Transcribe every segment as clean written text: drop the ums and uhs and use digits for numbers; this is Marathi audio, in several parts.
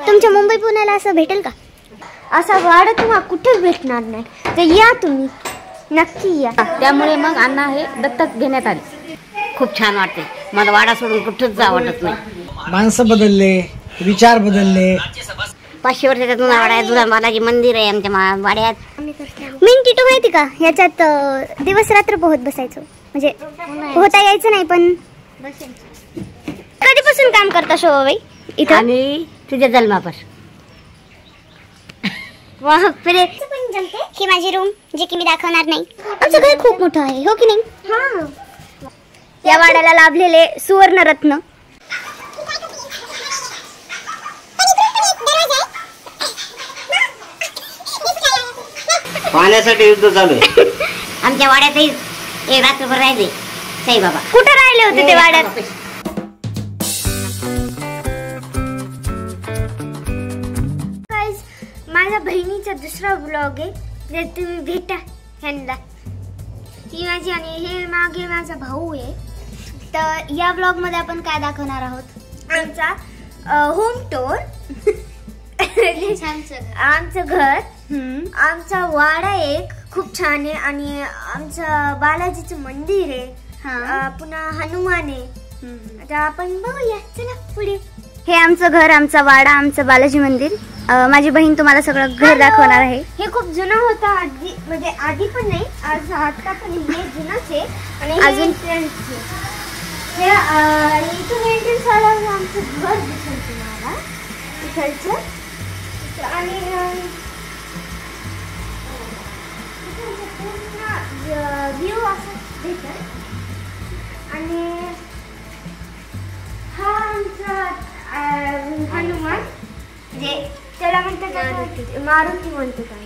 तुमच्या मुंबई पुण्याला असं भेटेल का? असा वाडा तुम्हाला कुठेच भेटणार नाही, तर या तुम्ही नक्की या. त्यामुळे मग अण्णा हे दत्तक घेण्यात आले. खूप छान वाटते. मला वाडा सोडून कुठेच जा वाटत नाही. माणसं बदलले, विचार बदलले. 500 वर्षाचा जुना वाडा आहे. जुना बालाजी मंदिर आहे आमच्या वाड्यात. मेन टिटू माहिती का, ह्याच्यात दिवस रात्र पोहत बसायचो. म्हणजे पोहता यायचं नाही, पण कधीपासून काम करता शोभाबाई इथं? आणि तुझ्या जन्मापासून. ही माझी रूम, जे की मी दाखवणार नाही. आमचं घर खूप मोठं आहे, हो की नाही? या वाड्याला लाभलेले सुवर्ण रत्न. पाण्यासाठी युद्ध चालू आहे. आमच्या वाड्यातही एक रात्रभर राहिले साईबाबा. कुठे राहिले होते ते वाड्यात? माझ्या बहिणीचा दुसरा ब्लॉग आहे, जे तुम्ही भेटा ह्यांना. ती माझी आणि हे मागे माझा भाऊ आहे. तर या ब्लॉग मध्ये आपण काय दाखवणार आहोत? आमचा होम टूर. आमचं घर, आमचा वाडा एक खूप छान आहे, आणि आमचं बालाजीचं मंदिर आहे, पुन्हा हनुमान आहे. आता आपण बघूया, चला पुढे. हे आमचं घर, आमचा वाडा, आमचं बालाजी मंदिर. माझी बहीण तुम्हाला सगळं घर दाखवणार आहे. हे खूप जुनं होतं आधी, म्हणजे आधी पण नाही, आज आता पण हे जुनंच आहे. आणि अजून इथून एंट्रन्स आल्यावर आमचं घर दिसेल तुम्हाला इकडचं. आणि व्ह्यू असं भेटेल. आणि हा आमचा हनुमान, जे त्याला म्हणतात मारुती म्हणतो काय.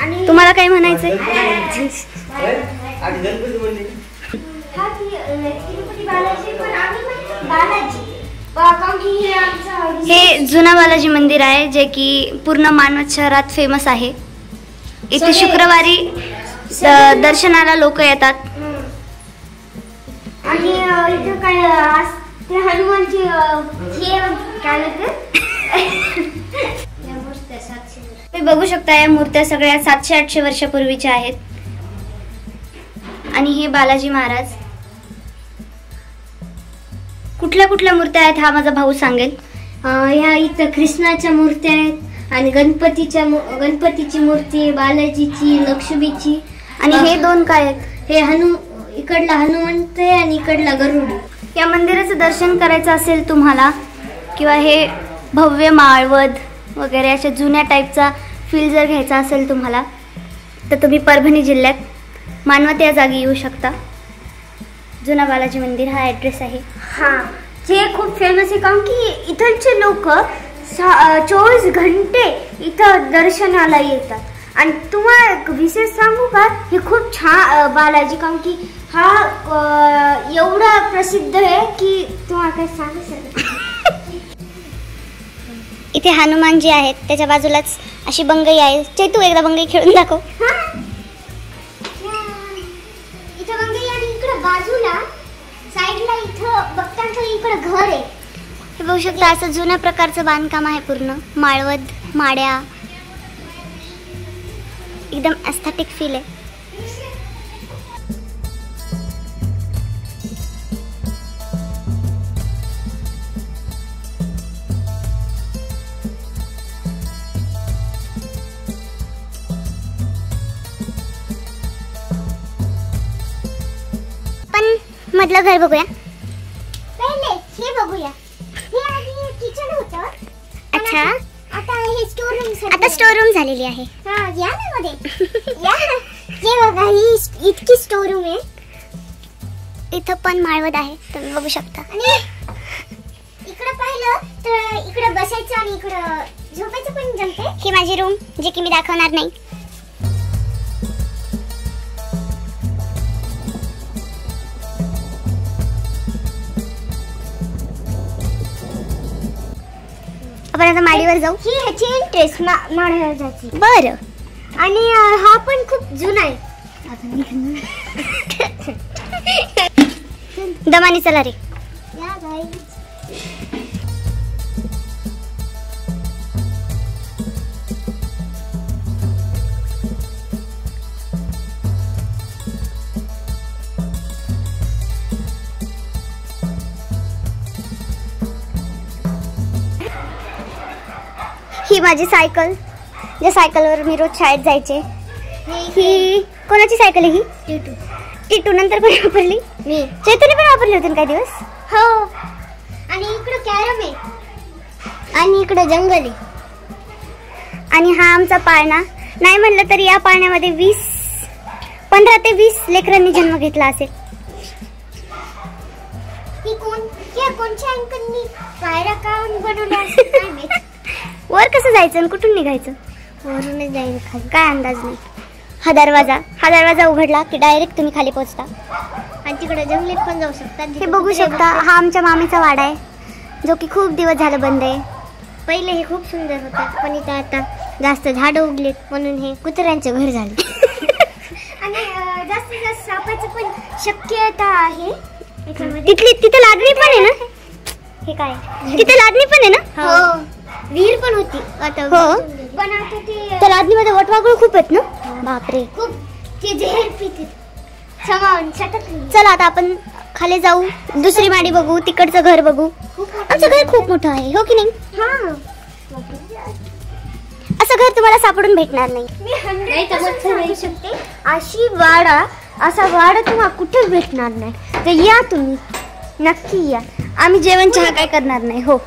आणि तुम्हाला काय म्हणायचंय? हा तिरुपती बालाजी, पण आम्ही बालाजी. हे जुना बालाजी मंदिर आहे, जे की पूर्ण मानवत शहरात फेमस आहे. इथे शुक्रवारी दर्शनाला लोक येतात. आणि इथे काय ते हनुमानची हे काय म्हणतात, तुम्ही बघू शकता. या मूर्त्या सगळ्या 700-800 वर्षापूर्वीच्या आहेत. आणि हे बालाजी महाराज. कुठल्या कुठल्या मूर्त्या आहेत हा माझा भाऊ सांगेल. ह्या इथं कृष्णाच्या मूर्त्या आहेत, आणि गणपतीची मूर्ती, बालाजीची, लक्ष्मीची. आणि हे दोन काय आहेत? हे इकडला हनुमंत आहे, आणि इकडला गरुड. या मंदिराचं दर्शन करायचं असेल तुम्हाला, किंवा हे भव्य माळवद वगैरे अशा जुन्या टाईपचा फील जर घ्यायचा असेल तुम्हाला, तर तुम्ही परभणी जिल्ह्यात मानवत या जागी येऊ शकता. जुना बालाजी मंदिर हा ॲड्रेस आहे. जे खूप फेमस आहे, कारण की इथलचे लोक 24 घंटे इथं दर्शनाला येतात. आणि तुम्हाला एक विशेष सांगू का, हे खूप छान बालाजी, कारण की हा एवढा प्रसिद्ध आहे की तुम्हाला काय सांगू शकत. इथे हनुमानजी आहेत, त्याच्या बाजूलाच अशी बंगई आहे. चैतू एकदा बंगई खेळून दाखव. इथे बंगई, आणि इकडे बाजूला साईडला इथं बघताना इकडे घर आहे. हे बघू शकता, असं जुन्या प्रकारचं बांधकाम आहे. पूर्ण माळवद, माड्या, एकदम एस्थेटिक फील आहे. मधलं घर बघूया. पहिले हे बघूया. हे आधी किचन होतं. अच्छा, आता हे स्टोर रूम. आता स्टोर रूम झालेली आहे. हा, या ना मध्ये. या ना. हे बघा, ही इतकी स्टोर रूम आहे. इथं पण माळवद आहे, तुम्ही बघू शकता. आणि इकडे पाहिलं तर इकडे बसायचं आणि इकडे झोपायचं पण जमते. ही माझी रूम, जे की मी दाखवणार नाही. आपण आता माडीवर जाऊ. ही ह्याची एंट्रेस माडीवर जायची. बरं. आणि हा पण खूप जुना आहे. दमानी चला रे. या गाईज. ही माझी सायकल, ज्या सायकलवर मी रोज शाळेत जायचे. ही कोणाची सायकल आहे? ही टिटू नंतर पण वापरली मी. चैतन्य पण वापरली होती काही दिवस. हो. आणि इकडे कॅरम आहे आणि इकडे जंगल आहे. आणि हा आमचा पाळणा. नाही म्हणलं तरी या पाळण्यामध्ये 15 ते 20 लेकरांनी जन्म घेतला असेल. कोणत्या अंकांनी पायऱ्या काढून बनवल्या? वर कसं जायचं आणि कुठून निघायचं? वरूनच जाईल खाली, काय अंदाज नाही. हा दरवाजा उघडला की डायरेक्ट तुम्ही खाली पोहोचता आणि तिकडे जंगलात पण जाऊ शकता. हे बघू शकता. हा आमच्या मामीचा वाडा आहे, जो की खूप दिवस झालं बंद आहे. पहिले हे खूप सुंदर होतं, पण इथं आता जास्त झाडं उगलेत म्हणून हे कुत्र्यांचं घर झालं. आणि जास्तीत जास्त सापाचं पण शक्यता आहे. तिथे लादणी पण आहे ना? हे काय तिथे लादणी पण आहे ना? हो. विहीर पण होती आता. हो. पण आता ते त्या लादणीमध्ये वटवाघूळ खूप आहेत ना? बापरे, खूप. ते जहर पिते समावून सटकली. चला आता आपण खाली जाऊ, दुसरी माडी बघू, तिकडचं घर बघू. आमचं घर खूप मोठं आहे, हो की नाही? हा. असं घर तुम्हाला सापडून भेटणार नाही. असा वाडा तुम्हाला कुठेच भेटणार नाही. तर या तुम्ही, नक्की या. आम्ही जेवण चहा काय करणार नाही. हो.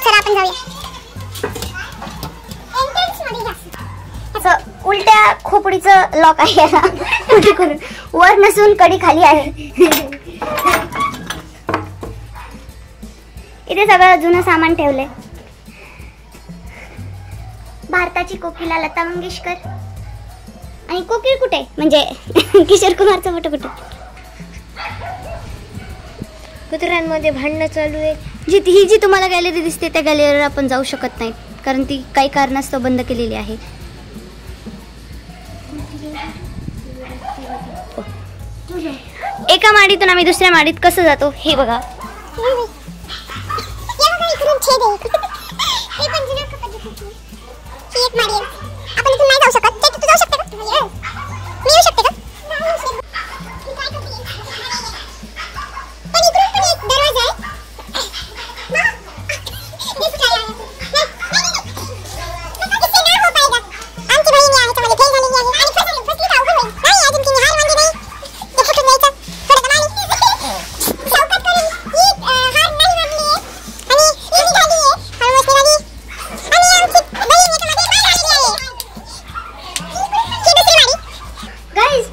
चला आपण जाऊया. असं उलट्या खोपडीचं लॉक आहे याला. करून वर नसून कडी खाली आहे. इथे सगळं जुनं सामान ठेवलंय. भारताची कोकिला लता मंगेशकर. आणि कोकिळ कुठे म्हणजे किशोर कुमारचा फोटो कुठे? कुत्र्यांमध्ये भांडणं चालू आहे. ही जी तुम्हाला गॅलरी दिसते त्या गॅलरीवर आपण जाऊ शकत नाही, कारण ती काही कारणास्तव बंद केलेली आहे. एका माडीतून आम्ही दुसऱ्या माडीत कसं जातो हे बघा. आपण इथून नाही जाऊ शकत. तू जाऊ शकते का? मी येऊ शकते का? पण इकडून पण एक दरवाजा आहे. आमची बहीण आहे त्यामध्ये फेल झालेली आहे आणि फसली का उघड होईल. नाही अजून तिने हार म्हणजे नाही. ते फुटून जायचं थोडं दमाने सावकाश करून ही हार नाही मानली आहे आणि ही झाली आहे हळूच निघाली. आणि आमची बहीण याच्यामध्ये मार झालेली आहे. ही दुसरी माडी. गाईज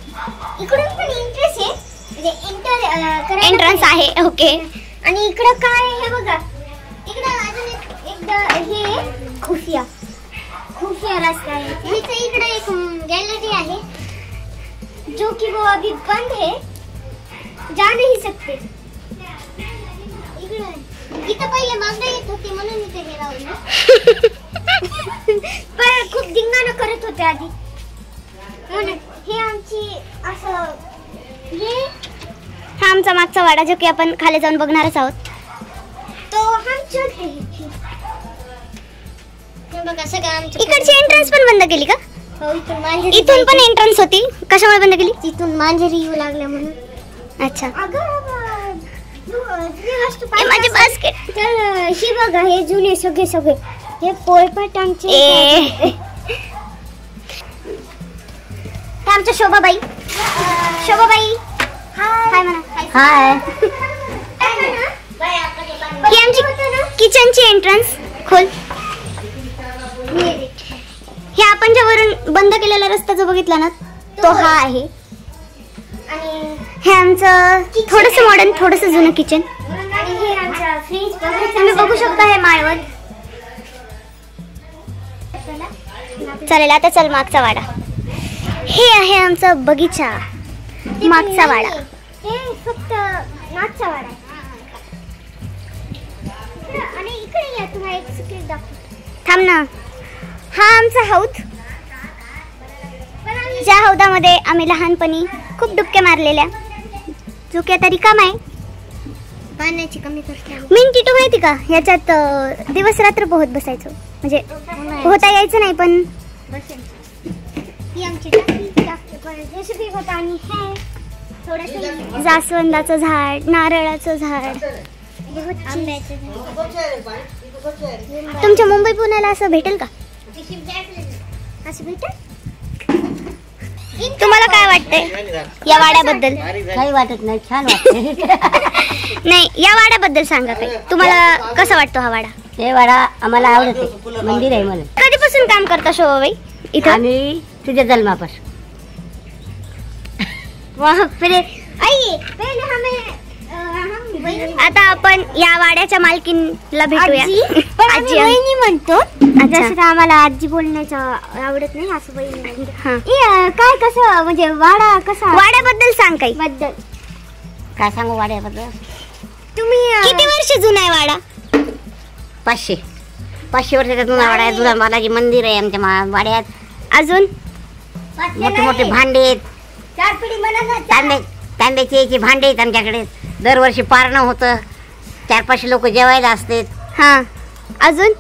इकडून पण एंट्रन्स आहे, म्हणजे एंट्रन्स आहे. ओके. आणि इकडं काय आहे हे बघा. इकडं अजून एकदा हे खुफिया रास्ता आहे. इकडे एक गैलरी आहे जो कि वो अभी बंद है, जा नहीं सकते. इथं पहिले मागणं येत होती म्हणून इथे हे लावलं. पण खूप धिंगाणा करत होते आधी म्हणून. हे आमची असं हा आमचा मागचा वाडा, जो की आपण खाली जाऊन बघणारच आहोत. तो हम चलते इकडची एंट्रन्स पण बंद केली का? हो. इथून पण एंट्रन्स होती. कशामुळे बंद केली? तिथून मांजरी येऊ लागल्या म्हणून. अच्छा. माझे बास्केट. तर ही बघा, हे जुने सगळे हे पोळपाटांचे. आमच्या शोभाबाई हाय म्हणा. हाय. ही आमची किचनची एंट्रन्स. खोल. हे आपण ज्यावरून बंद केलेला रस्ता जो बघितला ना तो हा आहे. आणि हे आमचं थोडंसं मॉडर्न थोडंसं जुनं किचन. आणि हे आमचा फ्रीज तुम्ही बघू शकता. हे माळवत. चालेल आता चल मागचा वाडा. हे आहे आमचा बगीचा. मागचा वाडा. हे फक्त मागचा वाडा. आणि इकडे या तुम्हाला एक सिक्रेट दाखवतो. थांब ना. हा आमचा हौद, ज्या हौदामध्ये आम्ही लहानपणी खूप डुबक्या मारलेल्या, जो की आता रिकाम आहे. पाण्याची कमी मीन टिटू माहिती का? याच्यात दिवस रात्र पोहत बसायचो. म्हणजे पोहता यायचं नाही पण ही आमची रेसिपी होता. आणि जास्वंदाचं झाड, नारळाचं झाड, तुमच्या मुंबई पुण्याला असं भेटेल का? असं भेटेल? तुम्हाला काय वाटतंय या वाड्याबद्दल? काही वाटत नाही, छान वाटते. नाही, या वाड्याबद्दल सांगा काही. तुम्हाला कसा वाटतो हा वाडा? हे वाडा आम्हाला आवडते, मंदिर आहे मला. कधीपासून काम करता शोभाबाई इथं? आम्ही तुझ्या जन्मापासून. आता आपण या वाड्याच्या मालकीनला भेटूया. आजी वहिनी म्हणतो, जसं आम्हाला आजी बोलण्याचं आवडत नाही, असं वहिनी. काय कसं म्हणजे वाडा कसा? वाड्याबद्दल सांग काही. बद्दल काय सांगू वाड्याबद्दल? तुम्ही किती वर्ष जुना आहे वाडा? 500 वर्षाचा जुना वाडा आहे. जुना बालाजी मंदिर आहे आमच्या वाड्यात. अजून मोठे मोठे भांडे आहेत, तांब्याचे भांडे आहेत आमच्याकडे. दरवर्षी पारणं होतं, 400-500 लोक जेवायला असतात. हा, अजून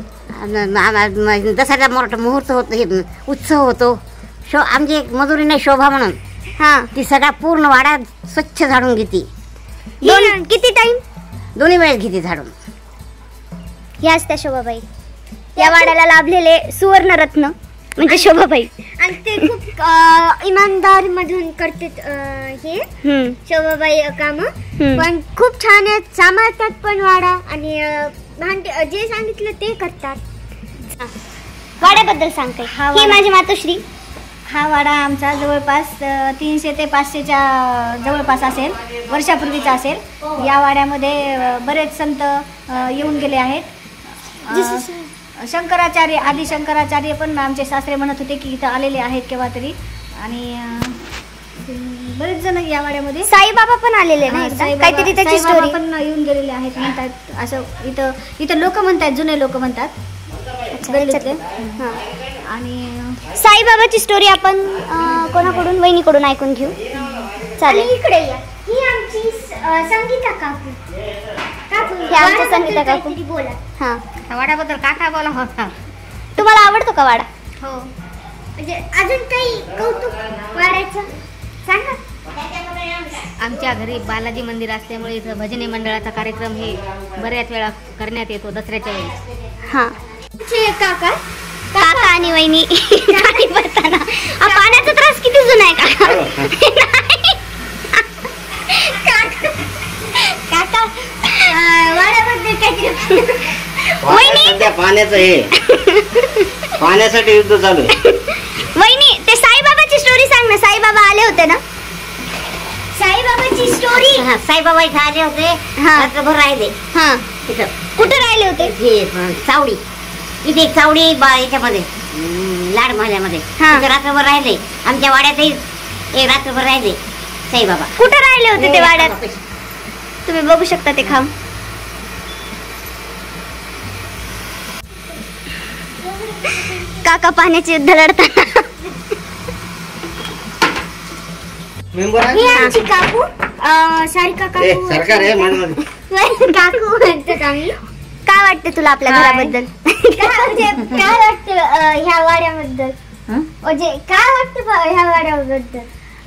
दसऱ्याचा मोठा मुहूर्त होतो, हे उत्सव होतो. आमची एक मजुरी नाही शोभा म्हणून, हा, ती सगळा पूर्ण वाडा स्वच्छ झाडून घेते. किती टाइम? दोन्ही वेळेस घेते झाडून. याच त्या शोभाबाई या वाड्याला लाभलेले सुवर्णरत्न म्हणजे शोभाबाई. आणि ते खूप इमानदार मधून करतात हे शोभाबाई काम. पण खूप छान आहेत, सांभाळतात पण वाडा, आणि भांडे जे सांगितलं ते करतात. वाड्याबद्दल सांगते. ही माझी मातोश्री. हा वाडा आमचा जवळपास 300 ते 500च्या जवळपास असेल, वर्षापूर्वीचा असेल. या वाड्यामध्ये बरेच संत येऊन गेले आहेत. शंकराचार्य, आदि शंकराचार्य पण आमचे सासरे म्हणत होते की इथं आलेले आहेत केव्हा तरी. आणि बरेच जण या वाड्यामध्ये. साईबाबा पण आलेले नाही, काहीतरी त्याची स्टोरी पण येऊन गेलेले आहेत म्हणतात. असं इथं लोक म्हणतात, जुने लोक म्हणतात. आणि साईबाबाची स्टोरी आपण कोणाकडून? वहिनीकडून ऐकून घेऊ. चालेल. इकडे या. ही आमची संगीता काकू. आमच्या संगीता काकू. बोला. हा, वाड्याबद्दल काय बोला होता? तुम्हाला आवडतो का वाडा? हो. म्हणजे अजून काही कौतुक वाड्याचं सांगा. आमच्या घरी बालाजी मंदिर असल्यामुळे इथं भजनी मंडळाचा कार्यक्रम हे बऱ्याच वेळा करण्यात येतो दसऱ्याच्या वेळी. हा, काका आणि वहिनी पाणी भरताना पाण्याचा त्रास किती जुना आहे काका? वाड्याबद्दल काहीतरी. सध्या पाण्याचं हे पाण्यासाठी युद्ध चालू आहे. वहिनी, ते साईबाबाची स्टोरी सांग ना. साईबाबा आले होते ना? साईबाबाची स्टोरी. साईबाबा इथं आले होते, रात्रभर राहिले. हा, इथं कुठे राहिले होते? हे चावडी, इथे एक चावडी याच्यामध्ये लाड महल्यामध्ये रात्रभर राहिले. आमच्या वाड्यातही एक रात्रभर राहिले साईबाबा. कुठे राहिले होते ते वाड्यात? तुम्ही बघू शकता ते खांब. काका पाण्याचे युद्ध लढताना. ही आमची काकू सारिका काकू. सरकार आहे काकू म्हणतात आम्ही. काय वाटतं तुला आपल्या घराबद्दल? काय वाटतं ह्या वाड्याबद्दल? म्हणजे काय वाटतं ह्या वाड्याबद्दल?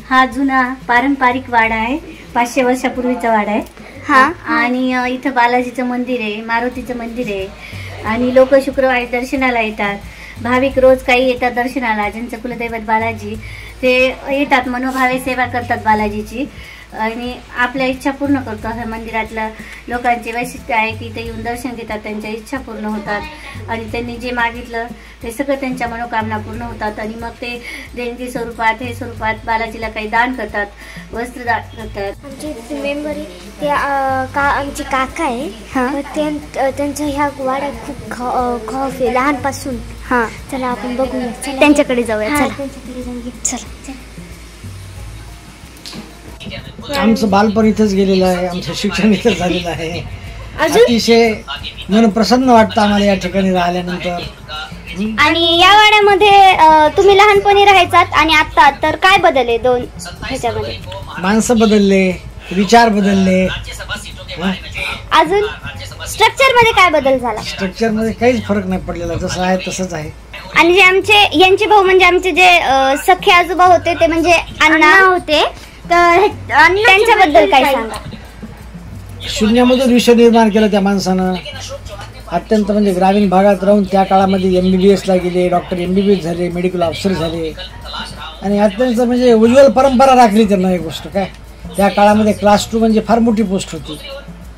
हा जुना पारंपरिक वाडा आहे, 500 वर्षापूर्वीचा वाडा आहे. हा, आणि इथं बालाजीचं मंदिर आहे, मारुतीचं मंदिर आहे. आणि लोक शुक्रवारी दर्शनाला येतात. भाविक रोज काही येतात दर्शनाला. ज्यांचं कुलदैवत बालाजी ते येतात, मनोभावे सेवा करतात बालाजीची. आणि आपल्या इच्छा पूर्ण करतो. असं मंदिरातलं लोकांचे वैशिष्ट्य आहे की इथे येऊन दर्शन घेतात, त्यांच्या इच्छा पूर्ण होतात. आणि त्यांनी जे मागितलं ते सगळं त्यांच्या मनोकामना पूर्ण होतात. आणि मग ते देणगी स्वरूपात, हे स्वरूपात बालाजीला काही दान करतात, वस्त्र दान करतात. आमची मेंबर ते आमचे काका आहे. त्यांचं ह्या वाड्यात खूप खौफ आहे लहानपासून. हा, चला आपण बघूया, त्यांच्याकडे जाऊया. चला. आमचं बालपण इथंच गेलेलं आहे, आमचं शिक्षण इथंच झालेलं आहे. अतिशय मन प्रसन्न वाटतं आम्हाला या ठिकाणी राहिल्यानंतर. आणि या वाड्यामध्ये तुम्ही लहानपणी राहायचात आणि आता तर काय बदल आहे दोन ह्याच्यामध्ये? माणसं बदलले, विचार बदलले. अजून स्ट्रक्चर मध्ये काय बदल झाला? स्ट्रक्चर मध्ये काहीच फरक नाही पडलेला, जसं आहे तसंच आहे. आणि जे यांचे भाऊ म्हणजे आमचे जे सख्खे आजोबा होते ते म्हणजे अण्णा होते, तर त्यांच्याबद्दल काय सांगा? शून्यामधून विश्व निर्माण केलं त्या माणसानं. अत्यंत म्हणजे ग्रामीण भागात राहून त्या काळामध्ये MBBS ला गेले, डॉक्टर MBBS झाले, मेडिकल ऑफिसर झाले आणि अत्यंत म्हणजे उज्ज्वल परंपरा राखली त्यांना. एक गोष्ट काय, त्या काळामध्ये क्लास 2 म्हणजे फार मोठी पोस्ट होती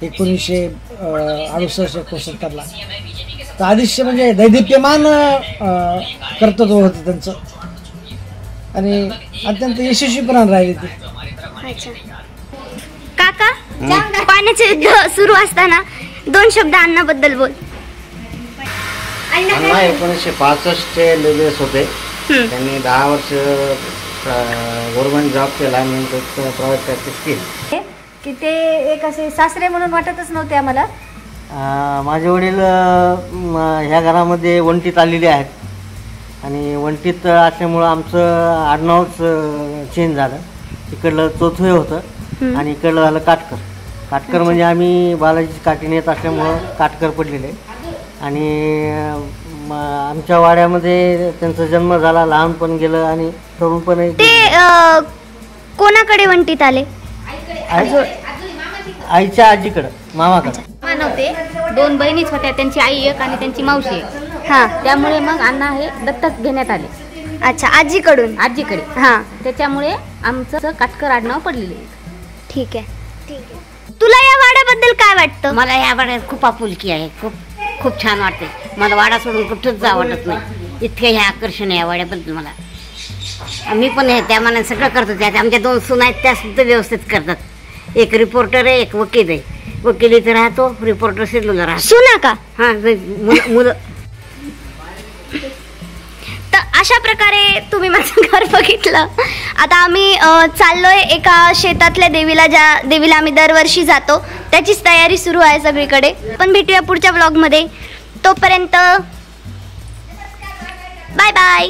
1968-69ला. तर अतिशय म्हणजे दैदिप्यमान कर्तृत्व होतं त्यांचं आणि अत्यंत यशस्वीपणाने राहिले ते. काका, पाण्याचे युद्ध सुरू असताना 2 शब्द अण्णाबद्दल बोल. अण्णा 1965 लेबेस होते. त्यांनी 10 वर्ष गव्हर्नमेंट जॉब केला आणि प्रायव्हेट प्रॅक्टिस केली. की ते एक असे सासरे म्हणून वाटतच नव्हते आम्हाला. माझे वडील ह्या घरामध्ये वंटीत आलेले आहेत आणि वंटीत असल्यामुळं आमचं आडनावच चेंज झालं. इकडलं चौथवे होतं आणि इकडलं झालं काटकर. काटकर म्हणजे आम्ही बालाजीची काठी नेत असल्यामुळं काटकर पडलेले. आणि आमच्या वाड्यामध्ये त्यांचा जन्म झाला, लहानपण गेलं आणि तरुणपण. ते कोणाकडे वंटीत आले? आईच्या आजीकडं, मामाकडं. नव्हते, 2 बहिणीच होत्या, त्यांची आई एक आणि त्यांची मावशी एक. हा, त्यामुळे मग अण्णा हे दत्तक घेण्यात आले. अच्छा, आजीकडून? आजीकडे. हा, त्याच्यामुळे आमचं काटकर आडनाव पडलेले. ठीक आहे. तुला या वाड्याबद्दल काय वाटतं? मला या वाड्यात खूप आपुलकी आहे. खूप खूप छान वाटते. मला वाडा सोडून कुठंच जा वाटत नाही. इतकं हे आकर्षण आहे या वाड्याबद्दल मला. आम्ही पण हे त्या मनाने सगळं करतो. त्यात आमच्या 2 सुना आहेत, त्या सुद्धा व्यवस्थित करतात. एक रिपोर्टर आहे, एक वकील आहे. वकील इथे राहतो, रिपोर्टर सिडलूला राहतो. सुना का? हां, मुलं. तर अशा प्रकारे तुम्ही माझं घर बघितलं. आता आम्ही चाललोय एका शेतातल्या देवीला, ज्या देवीला आम्ही दरवर्षी जातो. त्याचीच तयारी सुरू आहे सगळीकडे. पण भेटूया पुढच्या ब्लॉगमध्ये. तोपर्यंत बाय बाय.